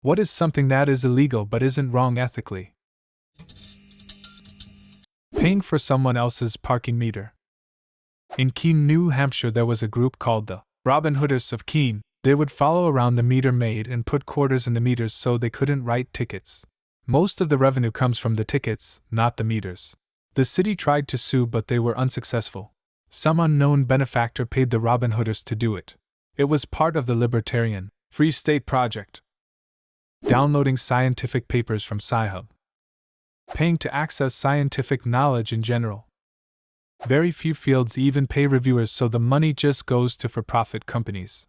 What is something that is illegal but isn't wrong ethically? Paying for someone else's parking meter. In Keene, New Hampshire, there was a group called the Robin Hooders of Keene. They would follow around the meter maid and put quarters in the meters so they couldn't write tickets. Most of the revenue comes from the tickets, not the meters. The city tried to sue, but they were unsuccessful. Some unknown benefactor paid the Robin Hooders to do it. It was part of the Libertarian Free State Project. Downloading scientific papers from Sci-Hub. Paying to access scientific knowledge in general. Very few fields even pay reviewers, so the money just goes to for-profit companies.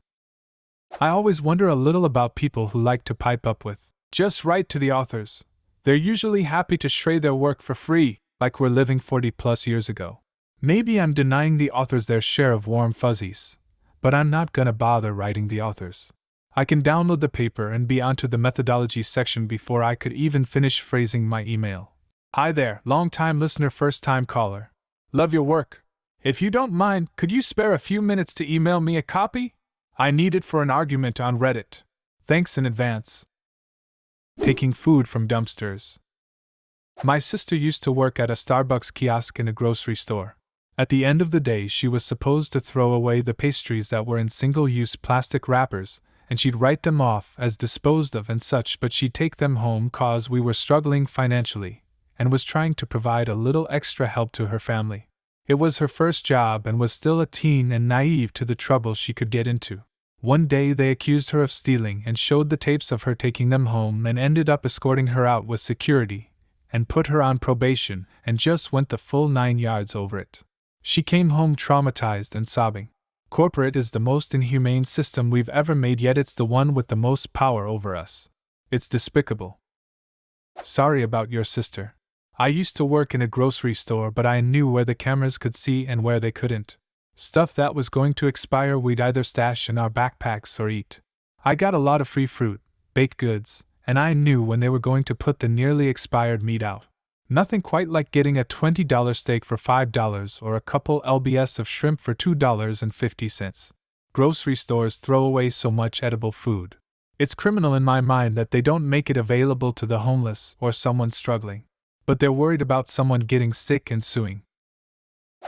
I always wonder a little about people who like to pipe up with, "Just write to the authors." They're usually happy to shred their work for free, like we're living 40+ years ago. Maybe I'm denying the authors their share of warm fuzzies, but I'm not gonna bother writing the authors. I can download the paper and be onto the methodology section before I could even finish phrasing my email. Hi there, long-time listener, first-time caller. Love your work. If you don't mind, could you spare a few minutes to email me a copy? I need it for an argument on Reddit. Thanks in advance. Taking food from dumpsters. My sister used to work at a Starbucks kiosk in a grocery store. At the end of the day, she was supposed to throw away the pastries that were in single-use plastic wrappers, and she'd write them off as disposed of and such, but she'd take them home 'cause we were struggling financially, and was trying to provide a little extra help to her family. It was her first job and was still a teen and naive to the trouble she could get into. One day they accused her of stealing and showed the tapes of her taking them home and ended up escorting her out with security and put her on probation and just went the full 9 yards over it. She came home traumatized and sobbing. Corporate is the most inhumane system we've ever made, yet it's the one with the most power over us. It's despicable. Sorry about your sister. I used to work in a grocery store, but I knew where the cameras could see and where they couldn't. Stuff that was going to expire we'd either stash in our backpacks or eat. I got a lot of free fruit, baked goods, and I knew when they were going to put the nearly expired meat out. Nothing quite like getting a $20 steak for $5 or a couple lbs of shrimp for $2.50. Grocery stores throw away so much edible food. It's criminal in my mind that they don't make it available to the homeless or someone struggling. But they're worried about someone getting sick and suing.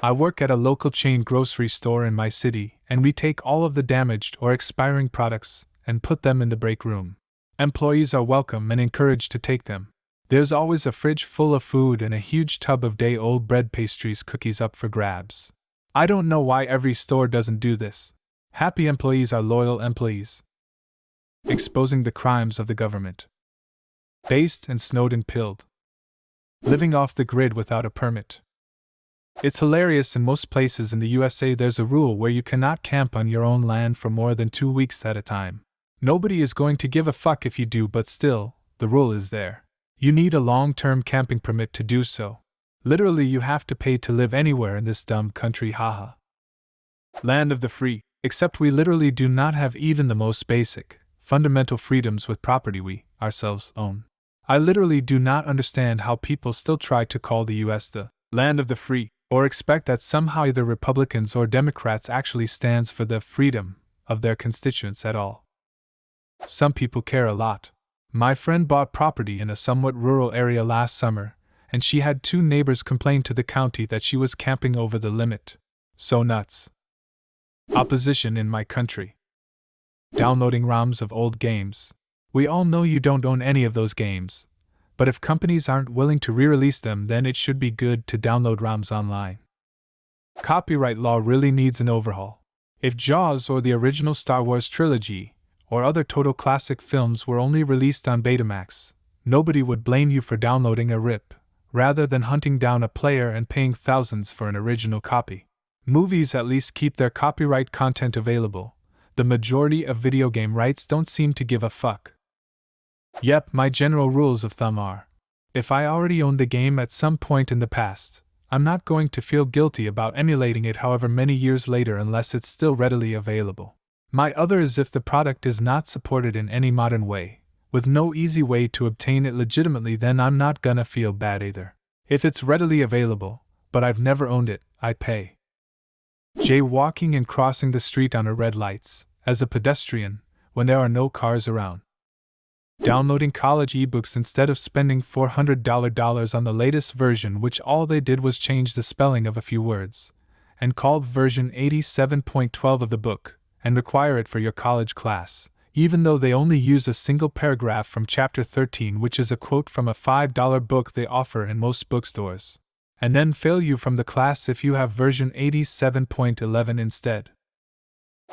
I work at a local chain grocery store in my city, and we take all of the damaged or expiring products and put them in the break room. Employees are welcome and encouraged to take them. There's always a fridge full of food and a huge tub of day-old bread, pastries, cookies up for grabs. I don't know why every store doesn't do this. Happy employees are loyal employees. Exposing the crimes of the government. Based and snowed and pilled. Living off the grid without a permit. It's hilarious. In most places in the USA, there's a rule where you cannot camp on your own land for more than 2 weeks at a time. Nobody is going to give a fuck if you do, but still, the rule is there. You need a long-term camping permit to do so. Literally, you have to pay to live anywhere in this dumb country, haha. Land of the free, except we literally do not have even the most basic, fundamental freedoms with property we, ourselves, own. I literally do not understand how people still try to call the US the land of the free, or expect that somehow either Republicans or Democrats actually stands for the freedom of their constituents at all. Some people care a lot. My friend bought property in a somewhat rural area last summer, and she had 2 neighbors complain to the county that she was camping over the limit. So nuts. Opposition in my country. Downloading ROMs of old games. We all know you don't own any of those games, but if companies aren't willing to re-release them, then it should be good to download ROMs online. Copyright law really needs an overhaul. If Jaws or the original Star Wars trilogy, or other total classic films were only released on Betamax, nobody would blame you for downloading a RIP, rather than hunting down a player and paying thousands for an original copy. Movies at least keep their copyright content available. The majority of video game rights don't seem to give a fuck. Yep, my general rules of thumb are: if I already owned the game at some point in the past, I'm not going to feel guilty about emulating it however many years later unless it's still readily available. My other is if the product is not supported in any modern way, with no easy way to obtain it legitimately, then I'm not gonna feel bad either. If it's readily available, but I've never owned it, I pay. Jaywalking and crossing the street on red lights, as a pedestrian, when there are no cars around. downloading college ebooks instead of spending $400 on the latest version, which all they did was change the spelling of a few words, and called version 87.12 of the book, and require it for your college class, even though they only use a single paragraph from chapter 13, which is a quote from a $5 book they offer in most bookstores, and then fail you from the class if you have version 87.11 instead.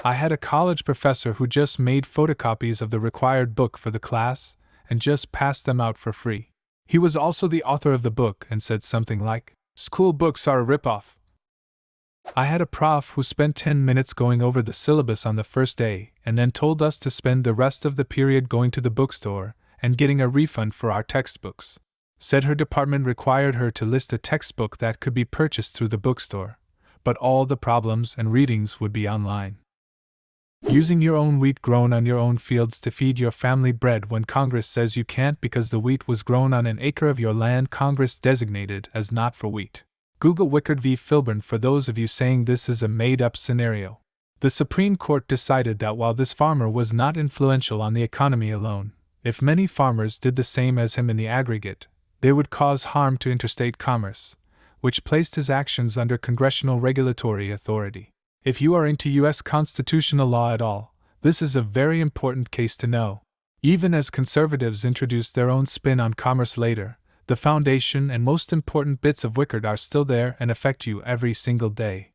I had a college professor who just made photocopies of the required book for the class and just passed them out for free. He was also the author of the book and said something like, "School books are a ripoff." I had a prof who spent 10 minutes going over the syllabus on the first day and then told us to spend the rest of the period going to the bookstore and getting a refund for our textbooks. Said her department required her to list a textbook that could be purchased through the bookstore, but all the problems and readings would be online. Using your own wheat grown on your own fields to feed your family bread when Congress says you can't because the wheat was grown on an acre of your land Congress designated as not for wheat. Google Wickard v. Filburn for those of you saying this is a made-up scenario. The Supreme Court decided that while this farmer was not influential on the economy alone, if many farmers did the same as him in the aggregate, they would cause harm to interstate commerce, which placed his actions under congressional regulatory authority. If you are into U.S. constitutional law at all, this is a very important case to know. Even as conservatives introduce their own spin on commerce later, the foundation and most important bits of Wickard are still there and affect you every single day.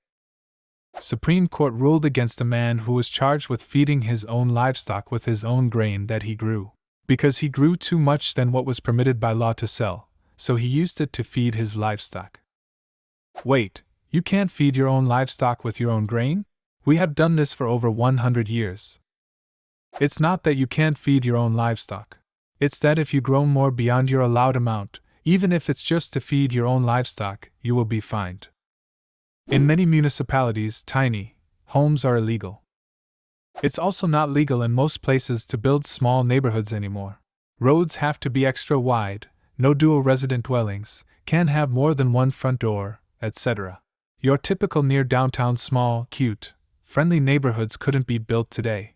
Supreme Court ruled against a man who was charged with feeding his own livestock with his own grain that he grew, because he grew too much than what was permitted by law to sell, so he used it to feed his livestock. Wait. You can't feed your own livestock with your own grain? We have done this for over 100 years. It's not that you can't feed your own livestock. It's that if you grow more beyond your allowed amount, even if it's just to feed your own livestock, you will be fined. In many municipalities, tiny homes are illegal. It's also not legal in most places to build small neighborhoods anymore. Roads have to be extra wide, no dual resident dwellings, can't have more than one front door, etc. Your typical near downtown small, cute, friendly neighborhoods couldn't be built today.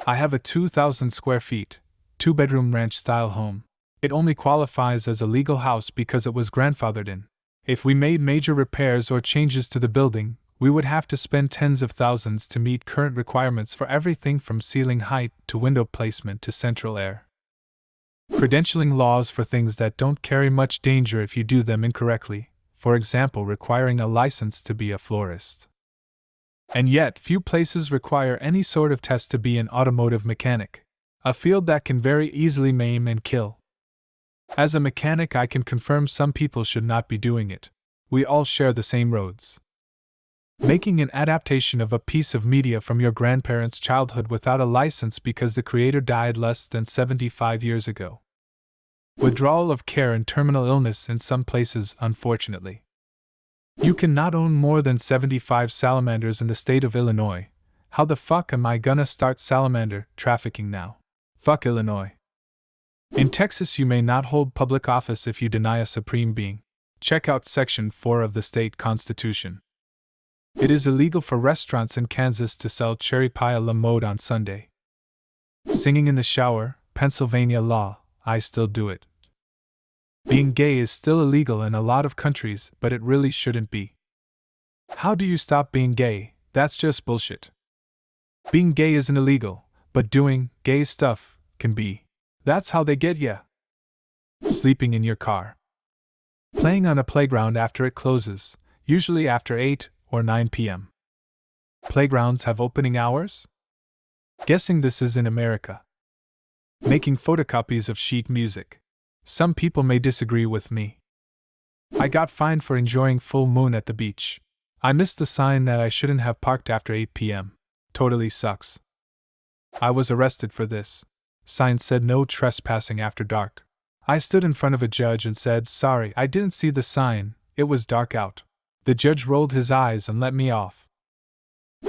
I have a 2,000 square feet, 2-bedroom ranch-style home. It only qualifies as a legal house because it was grandfathered in. If we made major repairs or changes to the building, we would have to spend tens of thousands to meet current requirements for everything from ceiling height to window placement to central air. Credentialing laws for things that don't carry much danger if you do them incorrectly. For example, requiring a license to be a florist. And yet, few places require any sort of test to be an automotive mechanic, a field that can very easily maim and kill. As a mechanic, I can confirm some people should not be doing it. We all share the same roads. Making an adaptation of a piece of media from your grandparents' childhood without a license because the creator died less than 75 years ago. Withdrawal of care in terminal illness in some places, unfortunately. You can not own more than 75 salamanders in the state of Illinois. How the fuck am I gonna start salamander trafficking now? Fuck Illinois. In Texas, you may not hold public office if you deny a supreme being. Check out Section 4 of the state constitution. It is illegal for restaurants in Kansas to sell cherry pie a la mode on Sunday. Singing in the shower, Pennsylvania law. I still do it. Being gay is still illegal in a lot of countries, but it really shouldn't be. How do you stop being gay? That's just bullshit. Being gay isn't illegal, but doing gay stuff can be. That's how they get ya. Sleeping in your car. Playing on a playground after it closes, usually after 8 or 9 p.m. Playgrounds have opening hours? Guessing this is in America. Making photocopies of sheet music. Some people may disagree with me. I got fined for enjoying full moon at the beach. I missed the sign that I shouldn't have parked after 8 p.m. Totally sucks. I was arrested for this. Sign said no trespassing after dark. I stood in front of a judge and said, "Sorry, I didn't see the sign, it was dark out." The judge rolled his eyes and let me off.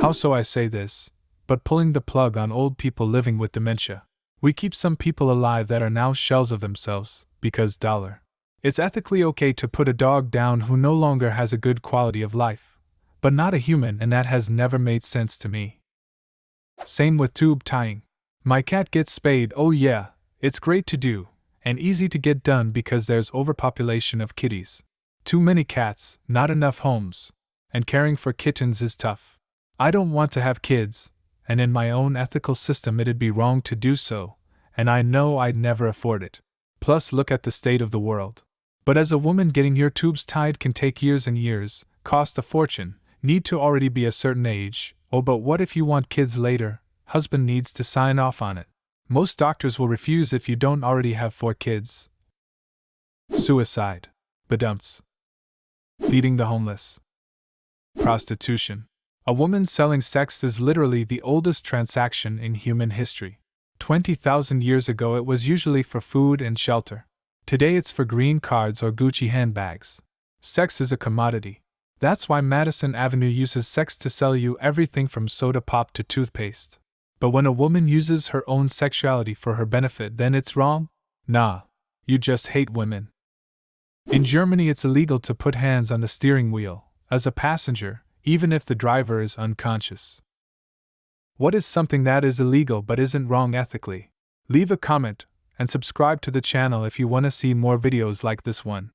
How so I say this, but pulling the plug on old people living with dementia. We keep some people alive that are now shells of themselves, because $. It's ethically okay to put a dog down who no longer has a good quality of life, but not a human, and that has never made sense to me. Same with tube tying. My cat gets spayed, oh yeah, It's great to do, and easy to get done because there's overpopulation of kitties. Too many cats, not enough homes, and caring for kittens is tough. I don't want to have kids, and in my own ethical system it'd be wrong to do so, and I know I'd never afford it. Plus, look at the state of the world. But as a woman, getting your tubes tied can take years and years, cost a fortune, need to already be a certain age. Oh, but what if you want kids later? Husband needs to sign off on it. Most doctors will refuse if you don't already have 4 kids. Suicide. Badumts. Feeding the homeless. Prostitution. A woman selling sex is literally the oldest transaction in human history. 20,000 years ago it was usually for food and shelter. Today it's for green cards or Gucci handbags. Sex is a commodity. That's why Madison Avenue uses sex to sell you everything from soda pop to toothpaste. But when a woman uses her own sexuality for her benefit, then it's wrong? Nah. You just hate women. In Germany it's illegal to put hands on the steering wheel, as a passenger, even if the driver is unconscious. What is something that is illegal but isn't wrong ethically? Leave a comment, and subscribe to the channel if you want to see more videos like this one.